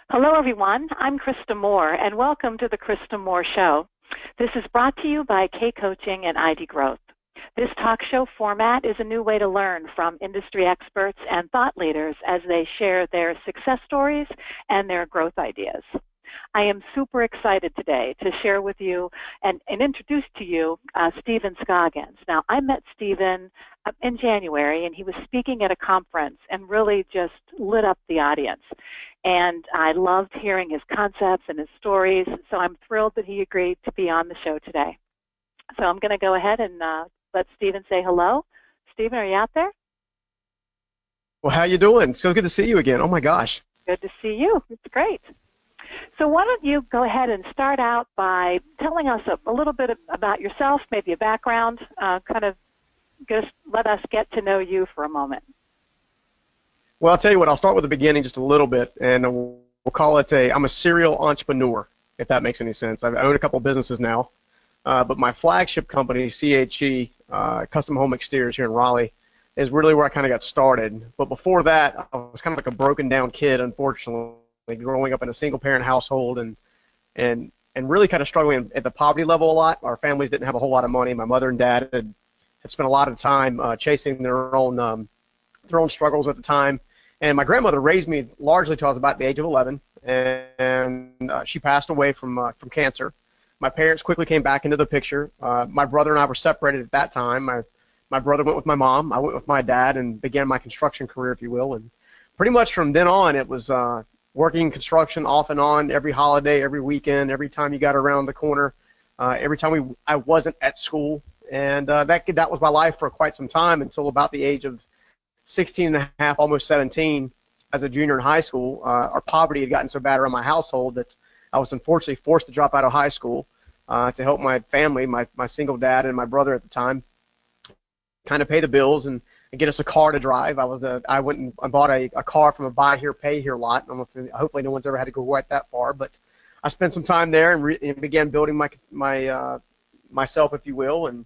Hello, everyone. I'm Krista Moore, and welcome to the Krista Moore Show. This is brought to you by K Coaching and ID Growth. This talk show format is a new way to learn from industry experts and thought leaders as they share their success stories and their growth ideas. I am super excited today to share with you and introduce to you Stephen Scoggins. Now, I met Stephen in January, and he was speaking at a conference and really just lit up the audience. And I loved hearing his concepts and his stories, so I'm thrilled that he agreed to be on the show today. So I'm going to go ahead and let Stephen say hello. Stephen, are you out there? Well, how you doing? So good to see you again. Oh, my gosh. Good to see you. It's great. So why don't you go ahead and start out by telling us a little bit about yourself, maybe a background, kind of just let us get to know you for a moment. Well, I'll tell you what, I'll start with the beginning just a little bit, and we'll call it I'm a serial entrepreneur, if that makes any sense. I own a couple businesses now, but my flagship company, CHE, Custom Home Exteriors here in Raleigh, is really where I kind of got started. But before that, I was kind of like a broken down kid, unfortunately, growing up in a single-parent household and really kind of struggling at the poverty level a lot. Our families didn't have a whole lot of money. My mother and dad had spent a lot of time chasing their own struggles at the time. And my grandmother raised me largely till I was about the age of 11, and she passed away from cancer. My parents quickly came back into the picture. My brother and I were separated at that time. My brother went with my mom. I went with my dad and began my construction career, if you will. And pretty much from then on, it was working construction off and on every holiday, every weekend, every time you got around the corner, every time I wasn't at school. And that was my life for quite some time until about the age of 16 and a half, almost 17, as a junior in high school. Our poverty had gotten so bad around my household that I was unfortunately forced to drop out of high school to help my family, my single dad and my brother at the time, kind of pay the bills and get us a car to drive. I went and I bought a car from a buy here, pay here lot. Hopefully no one's ever had to go quite that far, but I spent some time there and began building myself, if you will. And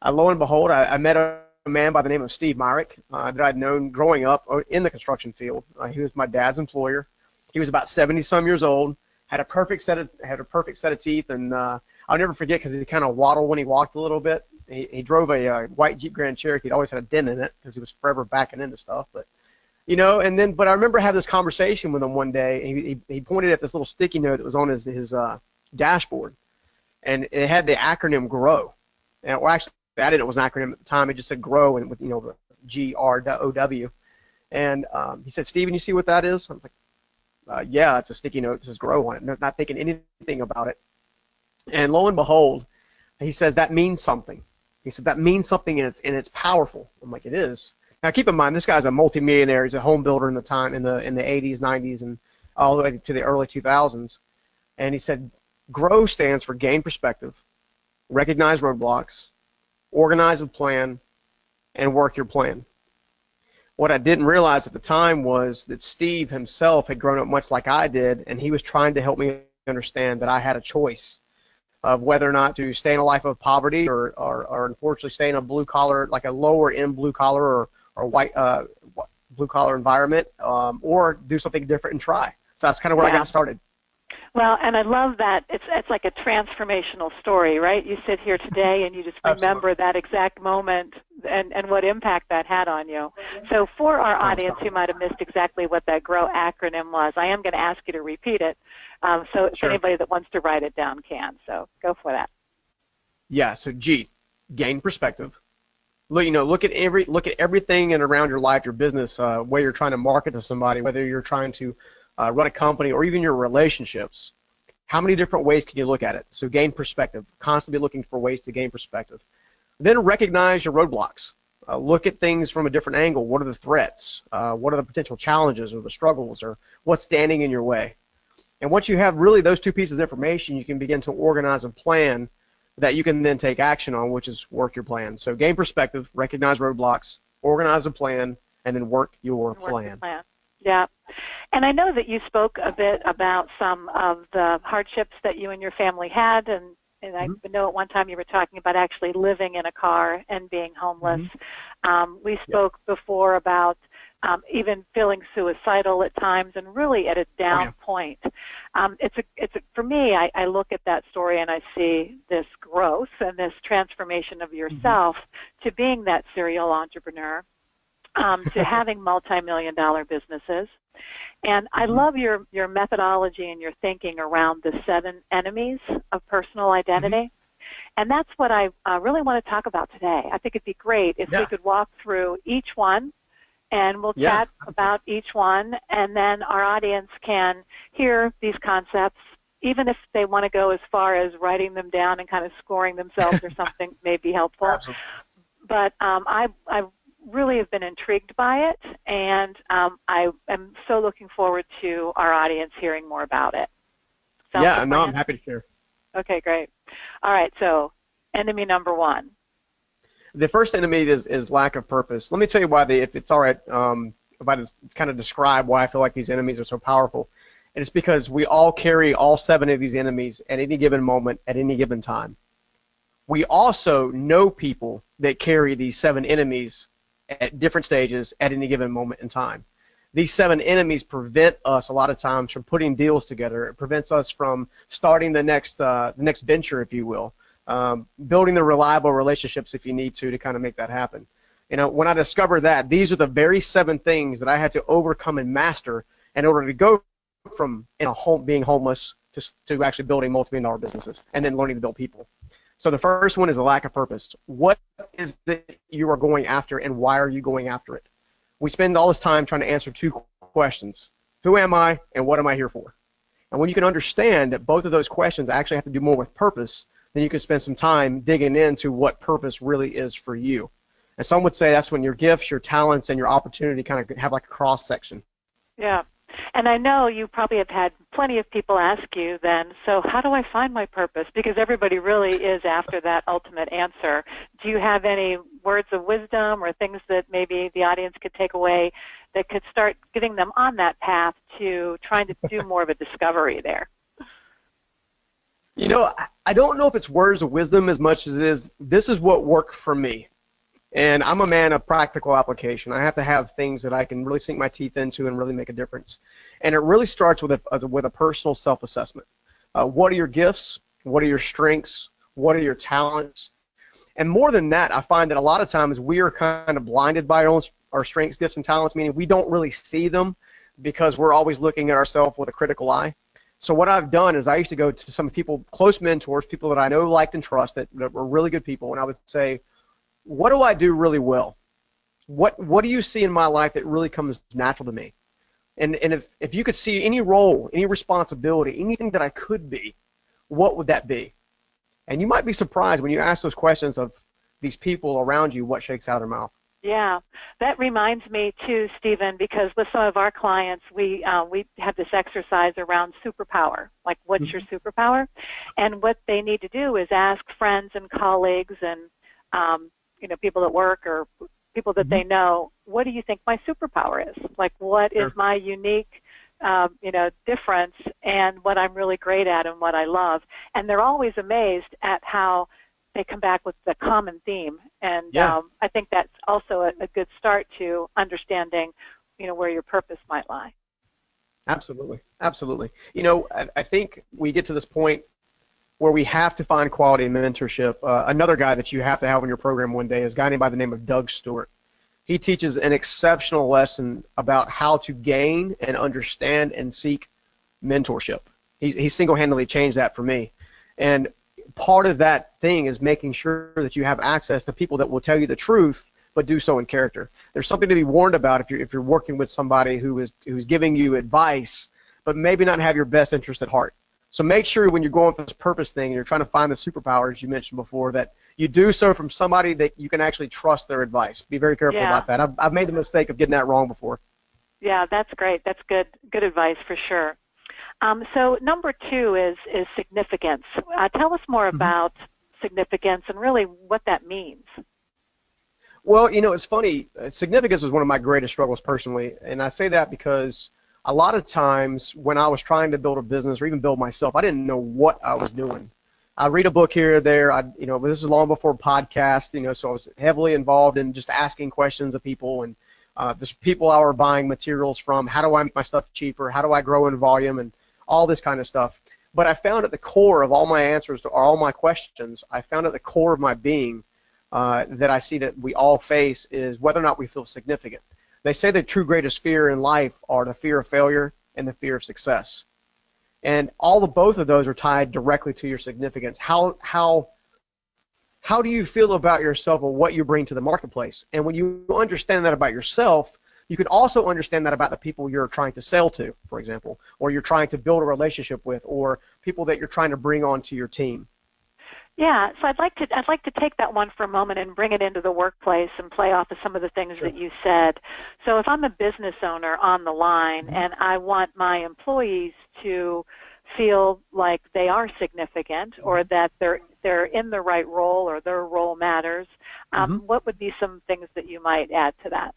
lo and behold, I met a man by the name of Steve Myrick that I'd known growing up in the construction field. He was my dad's employer. He was about 70-some years old, had a perfect set of teeth, and I'll never forget because he kind of waddled when he walked a little bit. He drove a white Jeep Grand Cherokee. It always had a dent in it because he was forever backing into stuff. But but I remember having this conversation with him one day. He pointed at this little sticky note that was on his dashboard, and it had the acronym GROW. And well, actually, I didn't know it was an acronym at the time. It just said GROW and with the GROW. And he said, "Stephen, you see what that is?" I'm like, "Yeah, it's a sticky note. It says GROW on it." Not thinking anything about it. And lo and behold, he says that means something. He said that means something and it's powerful. I'm like, it is. Now keep in mind, this guy's a multimillionaire. He's a home builder in the 80s, 90s, and all the way to the early 2000s. And he said, GROW stands for gain perspective, recognize roadblocks, organize a plan, and work your plan. What I didn't realize at the time was that Steve himself had grown up much like I did, and he was trying to help me understand that I had a choice of whether or not to stay in a life of poverty or unfortunately stay in a blue collar, like a lower end blue collar or white blue collar environment, or do something different and try. So that's kind of where I got started. Well, and I love that it's like a transformational story, right? You sit here today and you just remember Absolutely. That exact moment and what impact that had on you. So for our audience who might have missed exactly what that GROW acronym was, I am going to ask you to repeat it. So if anybody that wants to write it down can. So go for that. Yeah. So G, gain perspective. Look at everything and around your life, your business, where you're trying to market to somebody, whether you're trying to run a company or even your relationships. How many different ways can you look at it? So gain perspective, constantly looking for ways to gain perspective. Then recognize your roadblocks. Look at things from a different angle. What are the threats? What are the potential challenges or the struggles or what's standing in your way? And once you have really those two pieces of information, you can begin to organize a plan that you can then take action on, which is work your plan. So gain perspective, recognize roadblocks, organize a plan, and then work your plan. Yeah. And I know that you spoke a bit about some of the hardships that you and your family had, and I know at one time you were talking about actually living in a car and being homeless. We spoke before about even feeling suicidal at times, and really at a down point. For me, I look at that story and I see this growth and this transformation of yourself to being that serial entrepreneur, to having multi-million-dollar businesses. And I love your methodology and your thinking around the 7 enemies of personal identity. And that's what I really want to talk about today. I think it'd be great if we could walk through each one, and we'll chat about each one, and then our audience can hear these concepts, even if they want to go as far as writing them down and kind of scoring themselves or something may be helpful. Absolutely. But I really have been intrigued by it, and I am so looking forward to our audience hearing more about it. I'm happy to share. Okay, great. All right, so enemy number 1. The first enemy is lack of purpose. Let me tell you why, if it's all right, if I just kind of describe why I feel like these enemies are so powerful. And it's because we all carry all 7 of these enemies at any given moment, at any given time. We also know people that carry these 7 enemies at different stages at any given moment in time. These 7 enemies prevent us a lot of times from putting deals together. It prevents us from starting the next venture, if you will. Building the reliable relationships if you need to kind of make that happen. You know, when I discovered that, these are the very 7 things that I had to overcome and master in order to go from being homeless to actually building multi-million-dollar businesses and then learning to build people. So the first one is a lack of purpose. What is it you are going after, and why are you going after it? We spend all this time trying to answer 2 questions. Who am I, and what am I here for? And when you can understand that both of those questions actually have to do more with purpose, then you can spend some time digging into what purpose really is for you. And some would say that's when your gifts, your talents, and your opportunity kind of have like a cross-section. Yeah. And I know you probably have had plenty of people ask you then, so how do I find my purpose? Because everybody really is after that ultimate answer. Do you have any words of wisdom or things that maybe the audience could take away that could start getting them on that path to trying to do more of a discovery there? You know, I don't know if it's words of wisdom as much as it is, this is what worked for me. And I'm a man of practical application. I have to have things that I can really sink my teeth into and really make a difference. And it really starts with a personal self-assessment. What are your gifts? What are your strengths? What are your talents? And more than that, I find that a lot of times we are kind of blinded by our strengths, gifts, and talents, meaning we don't really see them because we're always looking at ourselves with a critical eye. So what I've done is I used to go to some people, close mentors, people that I know, liked, and trust, that were really good people, and I would say, what do I do really well? What do you see in my life that really comes natural to me? And if you could see any role, any responsibility, anything that I could be, what would that be? And you might be surprised when you ask those questions of these people around you what shakes out of their mouth. Yeah, that reminds me too, Stephen, because with some of our clients, we have this exercise around superpower, like what's your superpower? And what they need to do is ask friends and colleagues and people at work or people that they know, what do you think my superpower is? Like, what is my unique, difference and what I'm really great at and what I love? And they're always amazed at how they come back with the common theme. And I think that's also a good start to understanding, where your purpose might lie. Absolutely. Absolutely. I think we get to this point where we have to find quality mentorship. Another guy that you have to have in your program one day is a guy by the name of Doug Stewart. He teaches an exceptional lesson about how to gain and understand and seek mentorship. He single-handedly changed that for me. And part of that thing is making sure that you have access to people that will tell you the truth, but do so in character. There's something to be warned about if you're working with somebody who's giving you advice, but maybe not have your best interest at heart. So make sure when you're going for this purpose thing and you're trying to find the superpowers you mentioned before, that you do so from somebody that you can actually trust their advice. Be very careful about that. I've made the mistake of getting that wrong before. Yeah, that's great. That's good advice for sure. So number 2 is significance. Tell us more about significance and really what that means. Well, it's funny. Significance is one of my greatest struggles personally, and I say that because a lot of times when I was trying to build a business or even build myself, I didn't know what I was doing. I read a book here or there. This is long before podcast, so I was heavily involved in just asking questions of people and There's people I were buying materials from. How do I make my stuff cheaper? How do I grow in volume? And all this kind of stuff. But I found at the core of all my answers to all my questions, I found at the core of my being that I see that we all face is whether or not we feel significant. They say the true greatest fear in life are the fear of failure and the fear of success. And both of those are tied directly to your significance. How do you feel about yourself or what you bring to the marketplace? And when you understand that about yourself, you can also understand that about the people you're trying to sell to, for example, or you're trying to build a relationship with, or people that you're trying to bring onto your team. Yeah, so I'd like to take that one for a moment and bring it into the workplace and play off of some of the things Sure. that you said. So if I'm a business owner on the line and I want my employees to feel like they are significant or that they're in the right role or their role matters, what would be some things that you might add to that?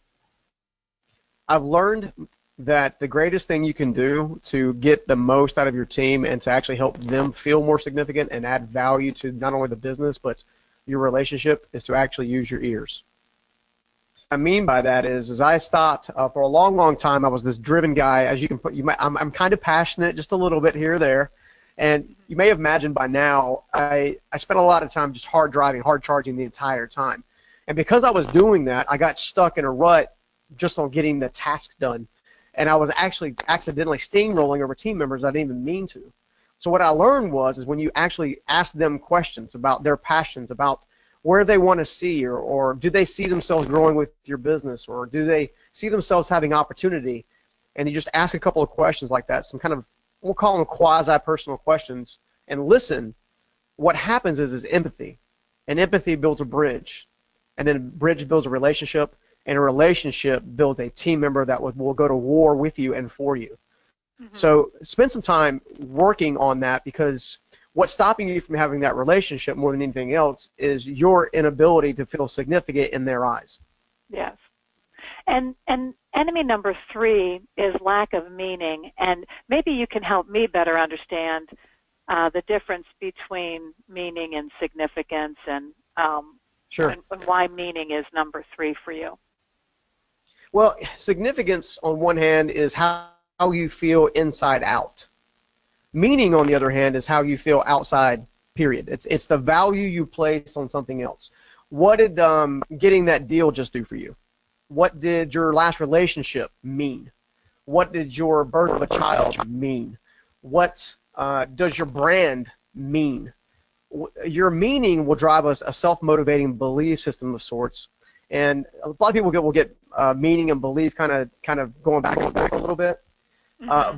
I've learned that the greatest thing you can do to get the most out of your team and to actually help them feel more significant and add value to not only the business but your relationship is to actually use your ears. What I mean by that is I stopped for a long, long time. I was this driven guy. As you can put, I'm kind of passionate, just a little bit here or there, and you may have imagined by now I spent a lot of time just hard driving, hard charging the entire time, and because I was doing that, I got stuck in a rut just on getting the task done. And I was actually accidentally steamrolling over team members I didn't even mean to. So what I learned is when you actually ask them questions about their passions, about where they want to see, or do they see themselves growing with your business, or do they see themselves having opportunity, and you just ask a couple of questions like that, some kind of, we'll call them quasi-personal questions, and listen, what happens is empathy. And empathy builds a bridge. And then a bridge builds a relationship. And a relationship builds a team member that will go to war with you and for you. So spend some time working on that, because what's stopping you from having that relationship more than anything else is your inability to feel significant in their eyes. Yes. And enemy number 3 is lack of meaning. And maybe you can help me better understand the difference between meaning and significance, and Sure. and why meaning is number 3 for you. Well, significance on one hand is how you feel inside out. Meaning, on the other hand, is how you feel outside, period. It's the value you place on something else. What did getting that deal just do for you? What did your last relationship mean? What did your birth of a child mean? What does your brand mean? Your meaning will drive us a self-motivating belief system of sorts. And a lot of people will get meaning and belief kind of going back a little bit.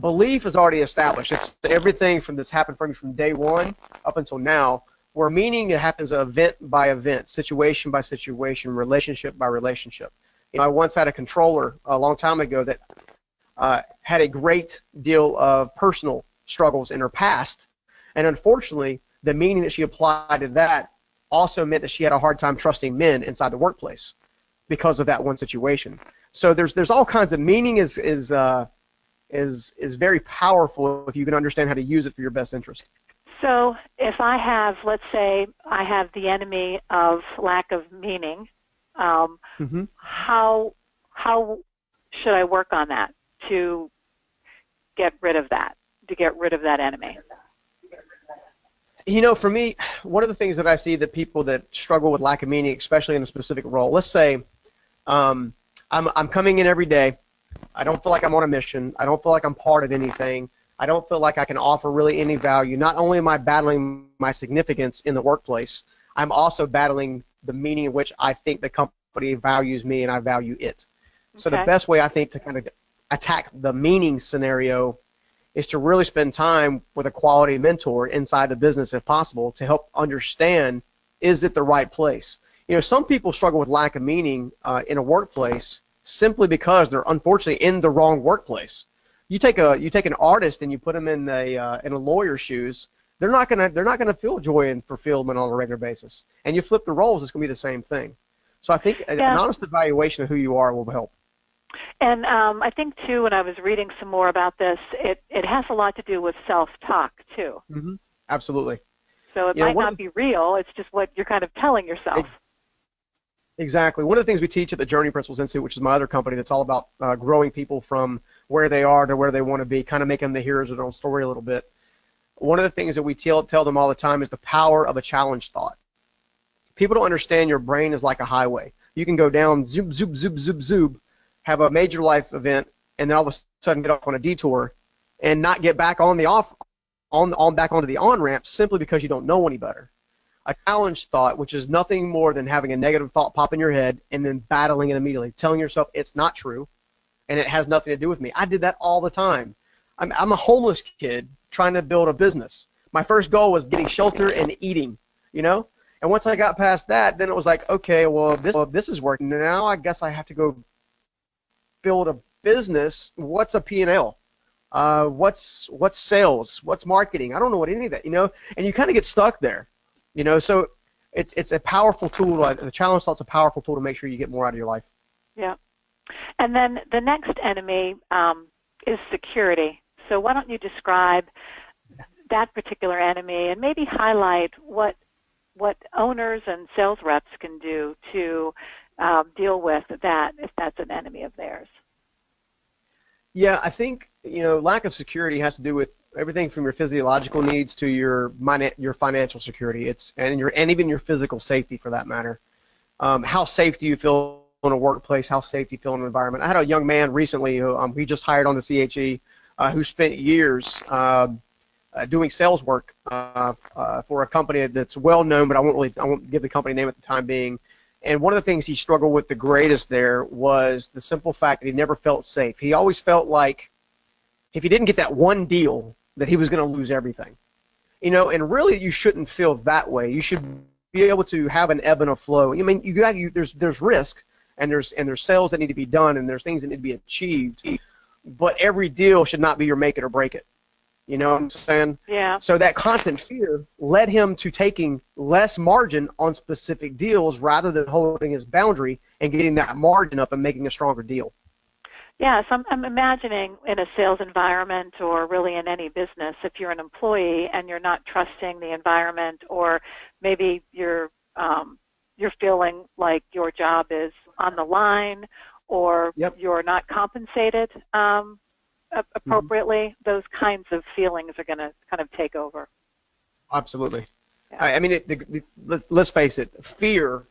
Belief is already established. It's everything that's happened for me from day one up until now. Where meaning, it happens event by event, situation by situation, relationship by relationship. I once had a controller a long time ago that had a great deal of personal struggles in her past, and unfortunately, the meaning that she applied to that also meant that she had a hard time trusting men inside the workplace because of that one situation. So there's all kinds of meaning is very powerful if you can understand how to use it for your best interest. So if I have, let's say, I have the enemy of lack of meaning, how should I work on that to get rid of that enemy? For me, one of the things that I see that people that struggle with lack of meaning, especially in a specific role, let's say I'm coming in every day. I don't feel like I'm on a mission. I don't feel like I'm part of anything. I don't feel like I can offer really any value. Not only am I battling my significance in the workplace, I'm also battling the meaning in which I think the company values me and I value it. So the best way I think to kind of attack the meaning scenario is to really spend time with a quality mentor inside the business if possible to help understand, is it the right place? Some people struggle with lack of meaning in a workplace simply because they're unfortunately in the wrong workplace. You take an artist and you put them in a lawyer's shoes, they're not gonna feel joy and fulfillment on a regular basis. And you flip the roles, it's gonna be the same thing. So I think an honest evaluation of who you are will help. And I think too, when I was reading some more about this, it has a lot to do with self-talk too. Absolutely. So it might not be real; it's just what you're kind of telling yourself. Exactly. One of the things we teach at the Journey Principles Institute, which is my other company that's all about growing people from where they are to where they want to be, kind of making them the heroes of their own story a little bit. One of the things that we tell them all the time is the power of a challenge thought. People don't understand your brain is like a highway. You can go down, zoom, zoom, zoom, zoom, zoom, have a major life event, and then all of a sudden get off on a detour and not get back on the back onto the on-ramp simply because you don't know any better. A challenge thought, which is nothing more than having a negative thought pop in your head and then battling it immediately, telling yourself it's not true and it has nothing to do with me. I did that all the time. I'm a homeless kid trying to build a business. My first goal was getting shelter and eating, you know? And once I got past that, then it was like, okay, well, this is working. Now I guess I have to go build a business. What's a P&L? What's sales? What's marketing? I don't know what any of that, you know? And you kind of get stuck there. You know, so it's a powerful tool. The challenge thought's a powerful tool to make sure you get more out of your life. Yeah. And then the next enemy is security. So why don't you describe that particular enemy and maybe highlight what owners and sales reps can do to deal with that if that's an enemy of theirs? Yeah, I think, you know, lack of security has to do with everything from your physiological needs to your financial security. And even your physical safety, for that matter. How safe do you feel in a workplace? How safe do you feel in an environment? I had a young man recently who we just hired on the CHE who spent years doing sales work for a company that's well known, but I won't give the company name at the time being. And one of the things he struggled with the greatest there was the simple fact that he never felt safe. He always felt like if he didn't get that one deal, that he was going to lose everything. You know, and really you shouldn't feel that way. You should be able to have an ebb and a flow. I mean, there's risk, and there's sales that need to be done, and there's things that need to be achieved. But every deal should not be your make it or break it. You know what I'm saying? Yeah. So that constant fear led him to taking less margin on specific deals rather than holding his boundary and getting that margin up and making a stronger deal. Yes, I'm imagining in a sales environment or really in any business, if you're an employee and you're not trusting the environment, or maybe you're feeling like your job is on the line, or you're not compensated appropriately, those kinds of feelings are going to kind of take over. Absolutely. Yeah. I mean, let's face it, fear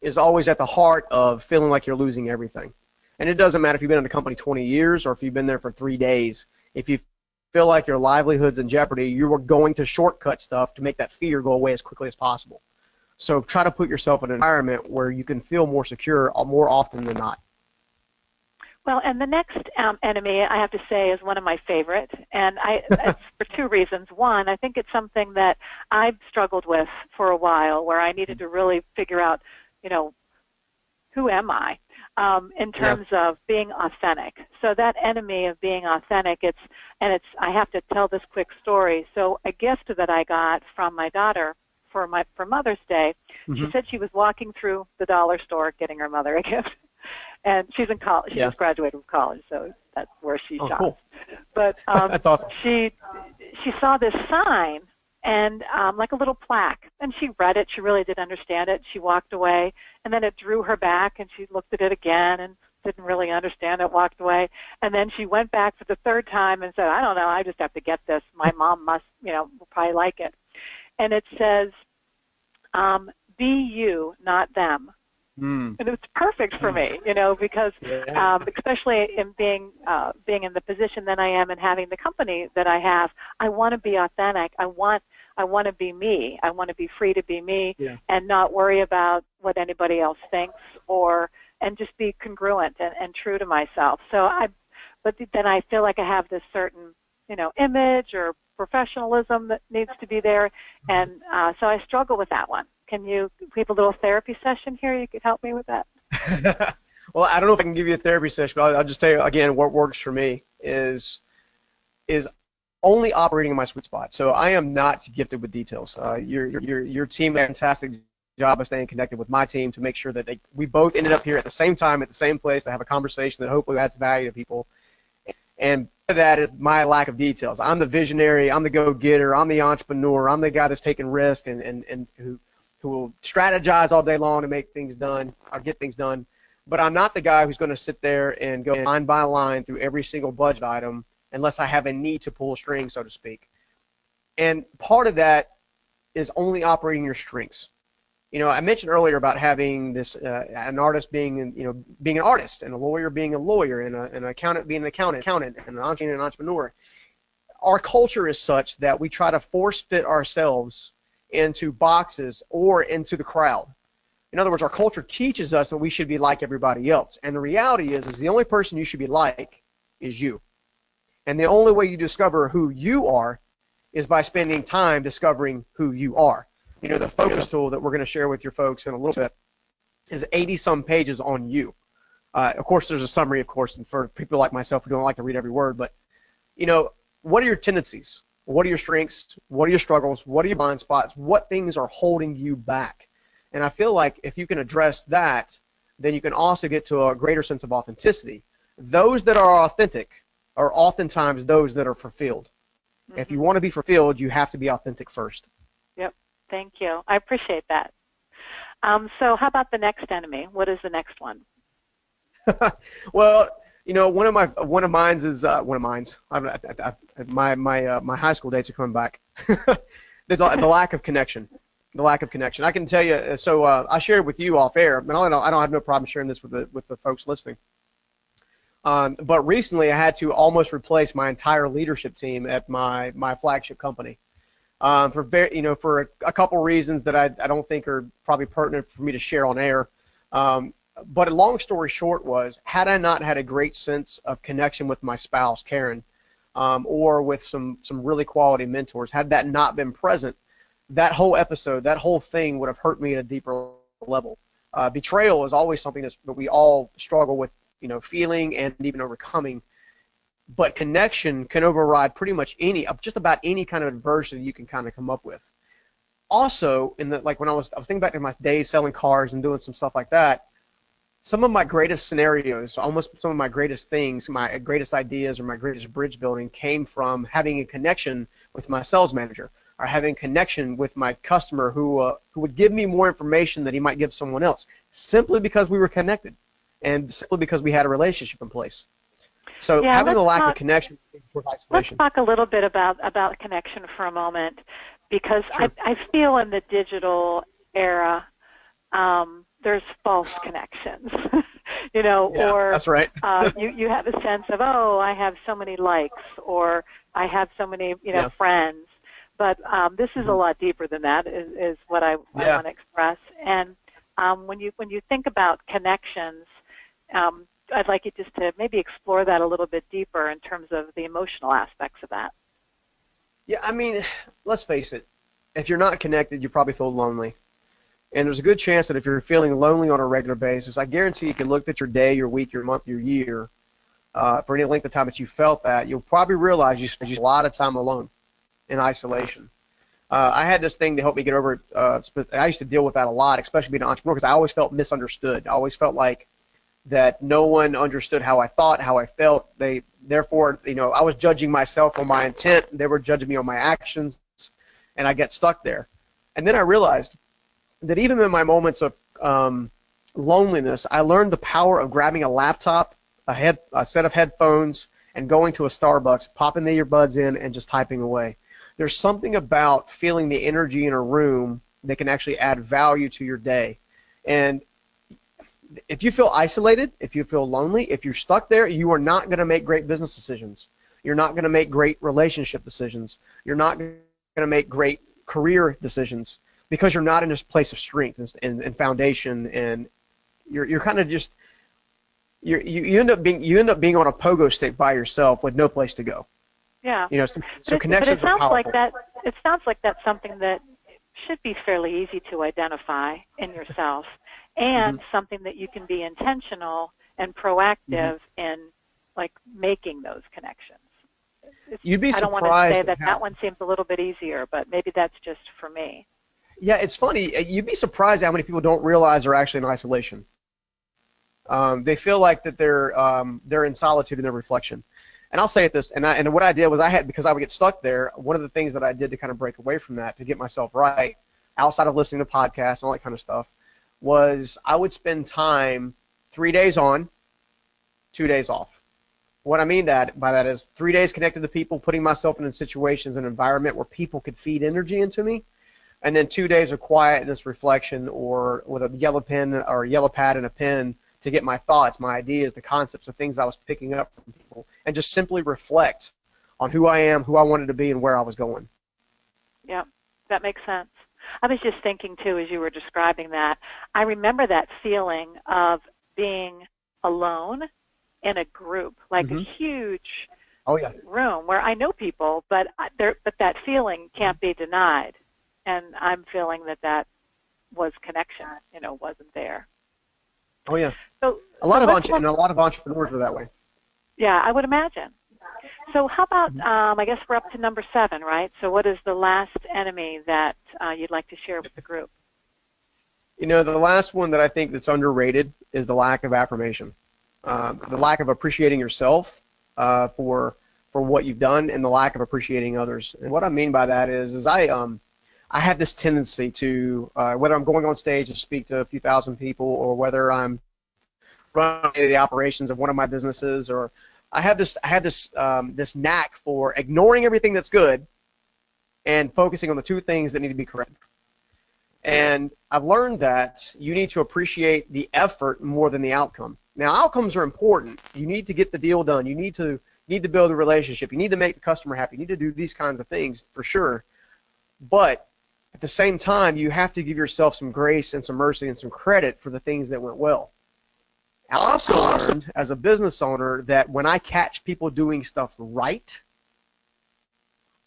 is always at the heart of feeling like you're losing everything. And it doesn't matter if you've been in a company 20 years or if you've been there for 3 days. If you feel like your livelihood's in jeopardy, you are going to shortcut stuff to make that fear go away as quickly as possible. So try to put yourself in an environment where you can feel more secure more often than not. Well, and the next enemy, I have to say, is one of my favorite, and it's for 2 reasons. One, I think it's something that I've struggled with for a while, where I needed to really figure out, you know, who am I in terms of being authentic. So that enemy of being authentic, I have to tell this quick story. So a gift that I got from my daughter for Mother's Day, she said she was walking through the dollar store getting her mother a gift. And she's in college. She just graduated from college, so that's where she shops. Cool. But that's awesome. She saw this sign and like a little plaque, and she read it. She really did understand it. She walked away, and then it drew her back, and she looked at it again and didn't really understand it, walked away. And then she went back for the 3rd time and said, I don't know, I just have to get this. My mom must, will probably like it. And it says, be you, not them. And it's perfect for me, because especially in being in the position that I am and having the company that I have, I want to be authentic. I want to be me. I want to be free to be me and not worry about what anybody else thinks, and just be congruent and true to myself. But then I feel like I have this certain, image or professionalism that needs to be there, and so I struggle with that one. We have a little therapy session here? You could help me with that. Well, I don't know if I can give you a therapy session, but I'll just tell you again what works for me is only operating in my sweet spot. So I am not gifted with details. Your team did a fantastic job of staying connected with my team to make sure that we both ended up here at the same time at the same place to have a conversation that hopefully adds value to people. And that is my lack of details. I'm the visionary. I'm the go-getter. I'm the entrepreneur. I'm the guy that's taking risk and will strategize all day long to make things done or get things done. But I'm not the guy who's going to sit there and go line by line through every single budget item unless I have a need to pull a string, so to speak. And part of that is only operating your strengths. I mentioned earlier about having this an artist being an artist, and a lawyer being a lawyer, and an accountant being an accountant, and an entrepreneur. Our culture is such that we try to force fit ourselves into boxes or into the crowd. In other words, our culture teaches us that we should be like everybody else, and the reality is the only person you should be like is you. And the only way you discover who you are is by spending time discovering who you are. The focus tool that we're going to share with your folks in a little bit is 80-some pages on you. Of course, there's a summary, of course, and for people like myself who don't like to read every word, but, what are your tendencies? What are your strengths? What are your struggles? What are your blind spots? What things are holding you back? And I feel like if you can address that, then you can also get to a greater sense of authenticity. Those that are authentic are oftentimes those that are fulfilled. Mm-hmm. If you want to be fulfilled, you have to be authentic first. Yep. Thank you. I appreciate that. So how about the next enemy? What is the next one? Well, one of mine's is my high school dates are coming back. the lack of connection. The lack of connection. I can tell you. So I shared with you off air, and I don't have no problem sharing this with the folks listening. But recently, I had to almost replace my entire leadership team at my flagship company. For a couple reasons that I don't think are probably pertinent for me to share on air. But a long story short was, had I not had a great sense of connection with my spouse, Karen, or with some really quality mentors, had that not been present, that whole episode, that whole thing would have hurt me at a deeper level. Betrayal is always something that we all struggle with, feeling and even overcoming. But connection can override pretty much just about any kind of adversity you can kind of come up with. Also, when I was thinking back to my days selling cars and doing some stuff like that, some of my greatest scenarios, almost some of my greatest things, my greatest ideas or my greatest bridge building came from having a connection with my sales manager or having a connection with my customer who would give me more information than he might give someone else, simply because we were connected and simply because we had a relationship in place. So having the lack of connection with isolation. Let's talk a little bit about connection for a moment, because sure. I feel in the digital era there's false connections, or that's right. you have a sense of, I have so many likes, or I have so many friends, but this is a lot deeper than that. Is what I want to express. And when you think about connections, I'd like you just to maybe explore that a little bit deeper in terms of the emotional aspects of that. Yeah, I mean, let's face it. If you're not connected, you probably feel lonely. And there's a good chance that if you're feeling lonely on a regular basis, I guarantee you can look at your day, your week, your month, your year, for any length of time that you felt that, you'll probably realize you spend a lot of time alone in isolation. I had this thing to help me get over it. I used to deal with that a lot, especially being an entrepreneur, because I always felt misunderstood. I always felt like that no one understood how I thought, how I felt. Therefore, I was judging myself on my intent. They were judging me on my actions, and I get stuck there. And then I realized that even in my moments of loneliness, I learned the power of grabbing a laptop, a set of headphones, and going to a Starbucks, popping the earbuds in, and just typing away. There's something about feeling the energy in a room that can actually add value to your day. And if you feel isolated, if you feel lonely, if you're stuck there, you are not going to make great business decisions. You're not going to make great relationship decisions. You're not going to make great career decisions, because you're not in this place of strength and foundation, and you're kind of just you end up being on a pogo stick by yourself with no place to go. Yeah. So connections are powerful. It sounds like that's something that should be fairly easy to identify in yourself, and something that you can be intentional and proactive in, like making those connections. You'd be surprised. I don't want to say that one seems a little bit easier, but maybe that's just for me. Yeah, it's funny. You'd be surprised how many people don't realize they're actually in isolation. They feel like that they're in solitude in their reflection. And I'll say it this, and what I did was because I would get stuck there, one of the things that I did to kind of break away from that, to get myself right, outside of listening to podcasts and all that kind of stuff, was I would spend time 3 days on, 2 days off. What I mean by that is 3 days connected to people, putting myself in situations and environment where people could feed energy into me, and then 2 days of quietness, reflection, or with a yellow pen or a yellow pad and a pen to get my thoughts, my ideas, the concepts, the things I was picking up from people, and just simply reflect on who I am, who I wanted to be, and where I was going. Yeah, that makes sense. I was just thinking, too, as you were describing that, I remember that feeling of being alone in a group, like a huge room where I know people, but that feeling can't be denied. And I'm feeling that was connection, wasn't there. Oh, yeah. So a lot of entrepreneurs are that way. Yeah, I would imagine. So how about, I guess we're up to number 7, right? So what is the last enemy that you'd like to share with the group? The last one that I think that's underrated is the lack of affirmation. The lack of appreciating yourself for what you've done, and the lack of appreciating others. And what I mean by that is I have this tendency to, whether I'm going on stage to speak to a few thousand people, or whether I'm running the operations of one of my businesses, or I had this knack for ignoring everything that's good and focusing on the 2 things that need to be corrected. And I've learned that you need to appreciate the effort more than the outcome. Now, outcomes are important. You need to get the deal done. You need to build a relationship. You need to make the customer happy. You need to do these kinds of things for sure. But at the same time, you have to give yourself some grace and some mercy and some credit for the things that went well. I also learned as a business owner that when I catch people doing stuff right,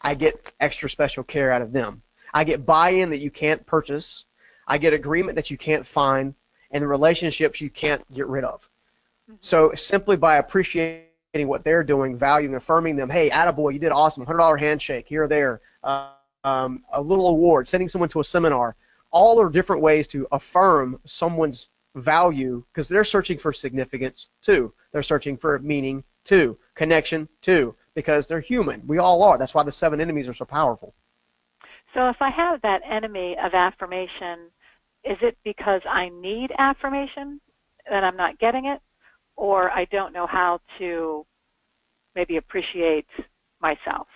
I get extra special care out of them. I get buy-in that you can't purchase. I get agreement that you can't find, and relationships you can't get rid of. So simply by appreciating what they're doing, valuing, affirming them, hey, attaboy, you did awesome, $100 handshake here or there, a little award, sending someone to a seminar, all are different ways to affirm someone's value, because they're searching for significance too. They're searching for meaning too, connection too, because they're human. We all are. That's why the 7 enemies are so powerful. So if I have that enemy of affirmation, is it because I need affirmation that I'm not getting it, or I don't know how to maybe appreciate myself?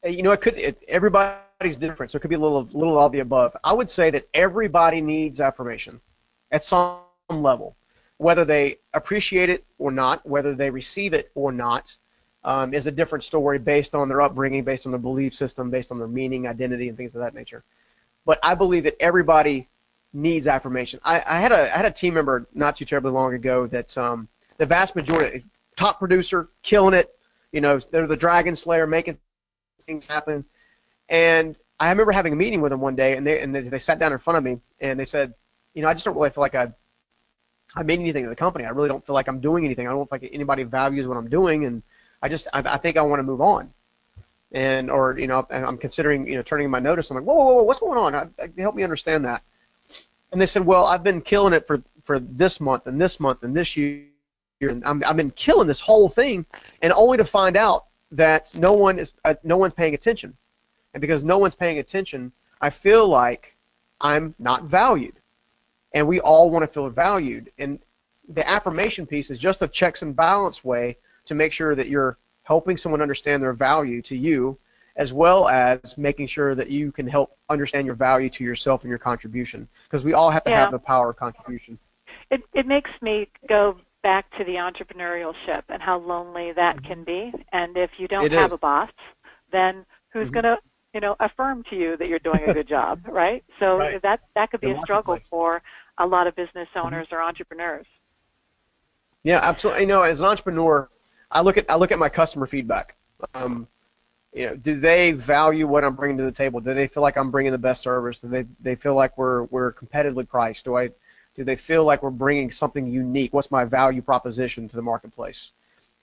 Everybody's different, so it could be a little of all the above. I would say that everybody needs affirmation at some level, whether they appreciate it or not, whether they receive it or not, is a different story based on their upbringing, based on their belief system, based on their meaning, identity, and things of that nature. But I believe that everybody needs affirmation. I had a team member not too terribly long ago that's the vast majority, top producer, killing it. They're the dragon slayer, making things happen. And I remember having a meeting with them one day, and they sat down in front of me, and they said, I just don't really feel like I made anything to the company. I really don't feel like I'm doing anything. I don't feel like anybody values what I'm doing, and I think I want to move on. And I'm considering turning my notice. I'm like, whoa, what's going on? Help me understand that. And they said, well, I've been killing it for this month and this month and this year, and I've been killing this whole thing, and only to find out that no one's paying attention. And because no one's paying attention, I feel like I'm not valued. And we all want to feel valued. And the affirmation piece is just a checks and balance way to make sure that you're helping someone understand their value to you, as well as making sure that you can help understand your value to yourself and your contribution. Because we all have to have the power of contribution. It makes me go back to the entrepreneurship and how lonely that can be. And if you don't have a boss, then who's going to affirm to you that you're doing a good job, right? So that could be a struggle for a lot of business owners or entrepreneurs. Yeah, absolutely. As an entrepreneur, I look at my customer feedback. Do they value what I'm bringing to the table? Do they feel like I'm bringing the best service? Do they feel like we're competitively priced? Do they feel like we're bringing something unique? What's my value proposition to the marketplace?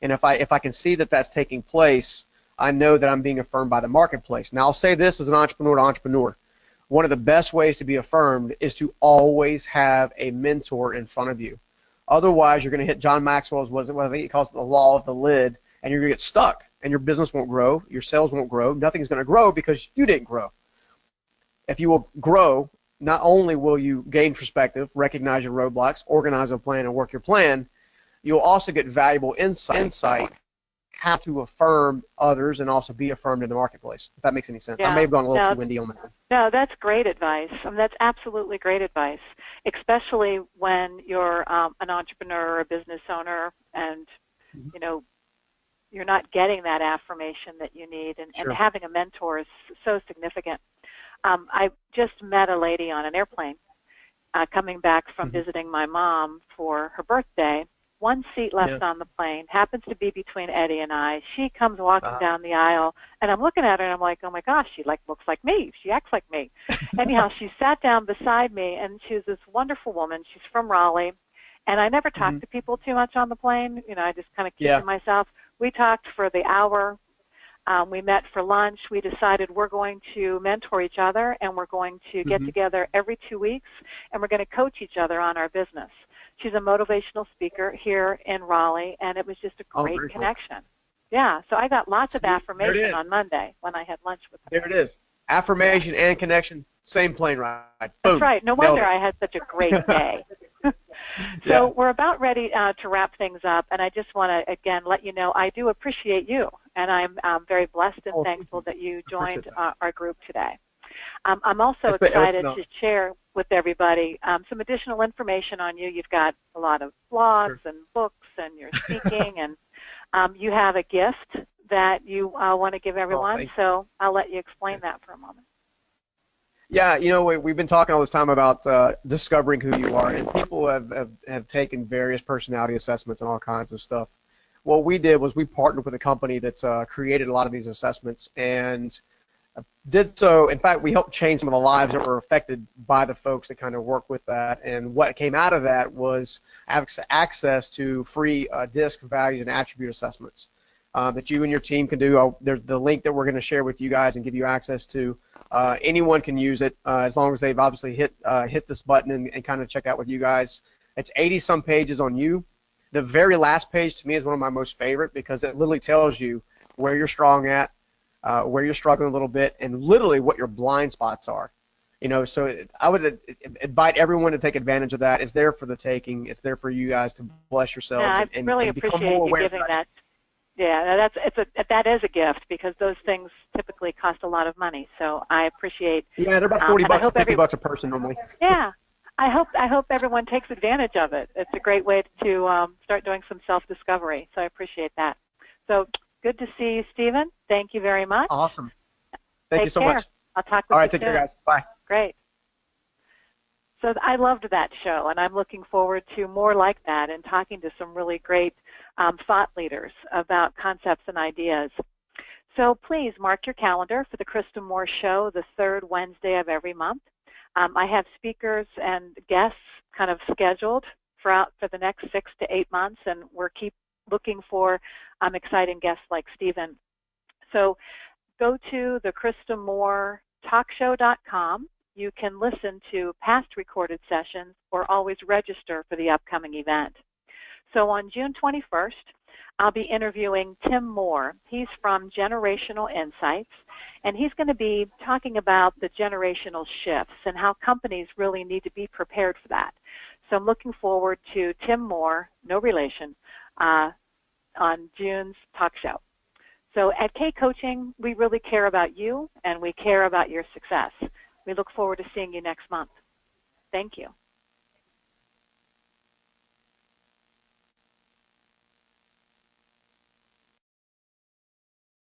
And if I can see that that's taking place, I know that I'm being affirmed by the marketplace. Now, I'll say this as an entrepreneur to entrepreneur. One of the best ways to be affirmed is to always have a mentor in front of you. Otherwise, you're going to hit John Maxwell's, what I think he calls it, the law of the lid, and you're going to get stuck, and your business won't grow, your sales won't grow, nothing's going to grow because you didn't grow. if you will grow, not only will you gain perspective, recognize your roadblocks, organize a plan, and work your plan, you'll also get valuable insight how to affirm others and also be affirmed in the marketplace, if that makes any sense. Yeah. I may have gone a little too windy on that. No, that's great advice. That's absolutely great advice, especially when you're an entrepreneur or a business owner and, you know, you're not getting that affirmation that you need, and having a mentor is so significant. I just met a lady on an airplane coming back from visiting my mom for her birthday. One seat left on the plane, happens to be between Eddie and I. She comes walking down the aisle, and I'm looking at her, and I'm like, oh, my gosh, she looks like me. She acts like me. Anyhow, she sat down beside me, and she was this wonderful woman. She's from Raleigh, and I never talk to people too much on the plane. You know, I just kind of keep to myself. We talked for the hour. We met for lunch. We decided we're going to mentor each other, and we're going to get together every 2 weeks, and we're going to coach each other on our business. She's a motivational speaker here in Raleigh, and it was just a great connection. Cool. Yeah, so I got lots of affirmation on Monday when I had lunch with her. There it is. Affirmation and connection, same plane ride. Boom. That's right. No wonder I had such a great day. So we're about ready to wrap things up, and I just want to, again, let you know I do appreciate you, and I'm very blessed and thankful that you joined our group today. I'm also excited to share with everybody some additional information on you. You've got a lot of blogs and books, and you're speaking, and you have a gift that you want to give everyone, so I'll let you explain that for a moment. Yeah, you know, we've been talking all this time about discovering who you are, and people have taken various personality assessments and all kinds of stuff. What we did was we partnered with a company that created a lot of these assessments and did so. In fact, we helped change some of the lives that were affected by the folks that kind of work with that. And what came out of that was access to free DISC, values, and attribute assessments that you and your team can do. There's the link that we're going to share with you guys and give you access to. Anyone can use it as long as they've obviously hit this button and kind of check out with you guys. It's 80-some pages on you. The very last page to me is one of my most favorite because it literally tells you where you're strong at, where you're struggling a little bit, and literally what your blind spots are. You know, so I would invite everyone to take advantage of that. It's there for the taking. It's there for you guys to bless yourselves and really become appreciate more aware you giving that. Yeah, that is a gift because those things typically cost a lot of money. So I appreciate. Yeah, they're about $40 to $50 a person normally. Yeah, I hope everyone takes advantage of it. It's a great way to start doing some self-discovery. So I appreciate that. So good to see you, Stephen. Thank you very much. Awesome. Thank you so much. I'll talk with you soon. All right, take care, guys. Bye. Great. So I loved that show, and I'm looking forward to more like that and talking to some really great thought leaders about concepts and ideas. So please mark your calendar for the Krista Moore Show, the third Wednesday of every month. I have speakers and guests kind of scheduled for the next 6 to 8 months, and we're keep looking for exciting guests like Stephen. So go to the KristaMooreTalkShow.com. You can listen to past recorded sessions or always register for the upcoming event. So on June 21st, I'll be interviewing Tim Moore. He's from Generational Insights, and he's going to be talking about the generational shifts and how companies really need to be prepared for that. So I'm looking forward to Tim Moore, no relation, on June's talk show. So at K Coaching, we really care about you, and we care about your success. We look forward to seeing you next month. Thank you.